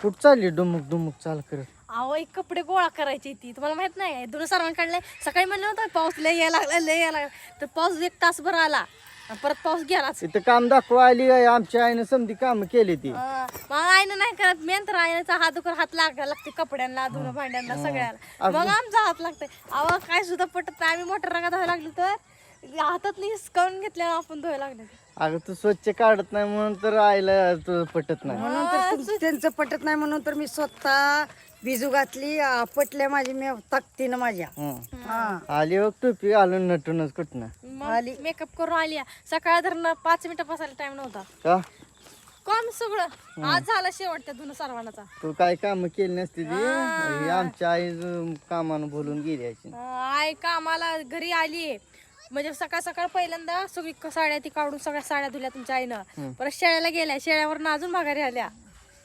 कुठं चालली डुमुक डुमुक चाल करत? अहो एक कपडे गोळा करायची ती तुम्हाला माहित नाही दोन सर्वांनी काढले सकाळी म्हणलं होतं पाऊस लय यायला लागला लय यायला लागला तर पाऊस 1 तासभर आला आणि परत पाऊस गेलाच इथं काम दाखवा आली आहे, आमच्या आईनं समधी काम केली ती. मग आईनं नाही करत मेन तर आईचा हात दुखर हात लागायला लागते कपड्यांना धुणं भांड्यांना सगळ्याला मग आमचा हात लागतंय अहो काय सुद्धा पटत नाही आम्ही मोटर रंगा धुवायला लागलो तर हातात निसकावून घेतल्यावर आपण धुवायला लागले अगं तू स्वच्छ काढत नाही म्हणून तर आईला तुझं पटत नाही. म्हणून तर त्यांचं पटत नाही म्हणून तर मी स्वतः बिजू घातली पटल्या माझी मी ताकतीनं माझ्या. हा आली हो टोपी घालून नटूनच कुठनं मग मेकअप करून आली सकाळ धरण 5 मिनिटं बसायला टाइम नव्हता का? काम सगळं आज झाला शेवटच्या धुणं सर्वांचा तू काय काम केली नसती ती ही आमच्या आई कामानं बोलून गेली अशी. आई कामाला घरी आली म्हणजे सकाळ सकाळ पहिल्यांदा सगळी साड्या ती काढून सगळ्या साड्या धुल्या तुमच्या आईनं परत शेळ्याला गेल्या शेळ्यावर अजून माघारी आल्या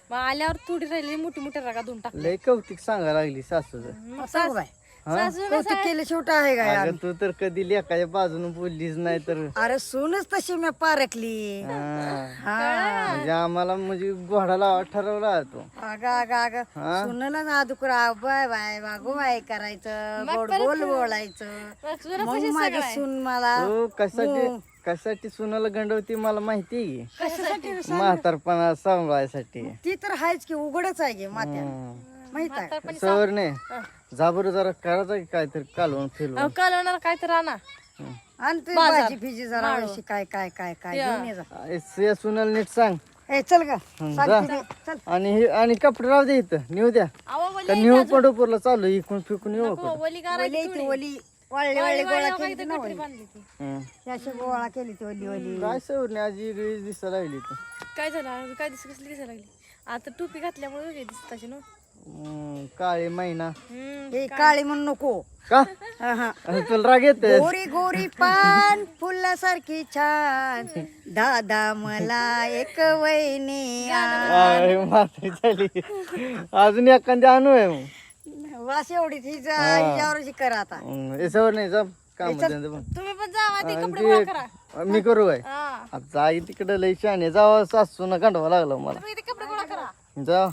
मग आल्यावर थोडी राहिली मोठी मोठी रगा धुवून टाकल्या लय कौतिक सांगायला लागली सासूचं. सांगू काय सासू कौतुक केलं शेवट आहे काय अगं तू तर कधी लेकाच्या बाजून बोललीच नाही तर अरे सूनच तशी मी पारखली. हा. म्हणजे आम्हाला म्हणजे घोडा लावा ठरवला तो. अग सुनला ना दुकरा बाय बाय बागो बाय करायचं गोड बोल बोलायचं मग माझी सून मला तो कशासाठी सुनाला गंडवती मला माहिती आहे. म्हातारपणा सांभाळायसाठी. ती तर आहेच की उघडच आहे की मात्या माहित आहे. सवर नाही जा बरं जरा करायचं की काहीतरी कालवून फिरवून. कालवणार काय तर आणा आणि ते भाजी फिजी जरा वेळशी काय काय काय काय घेऊन ये जा. या सुनाला नीट सांग. ए चल का जा. आणि कपडे राहू दे इथं नेऊ द्या अहो का नेऊ पंढरपूरला चालू इकडून फिकून येऊ का? ओली गारायची ती ओली वाळले वाळले गोळा केली ती ना गटरी बांधली ती ती अशी गोळा केली ती ओली ओली. काय सवर नाही आज वेगळीच दिसायला लागली तू. काय झालं काय कसली दिसायला लागली आता टोपी घातल्यामुळे वेगळी दिसत अशी ना काळे महिना हे काळी म्हणून नको का? हा, हा. आणि तुला राग येते? गोरी गोरी पान फुलासारखी छान दादा मला एक वहिनी मात्र झाली अजून एखादी आणू आहे मग. वास एवढी हिच्यावर कर आता. याच्यावर नाही जा काम धंदे बघ. तुम्ही पण जावा ते कपडे गोळा करा मी करू काय हा आता जाई तिकडे लय शाने जावा सासून गांडवा लागला मला. तुम्ही ते कपडे गोळा करा जा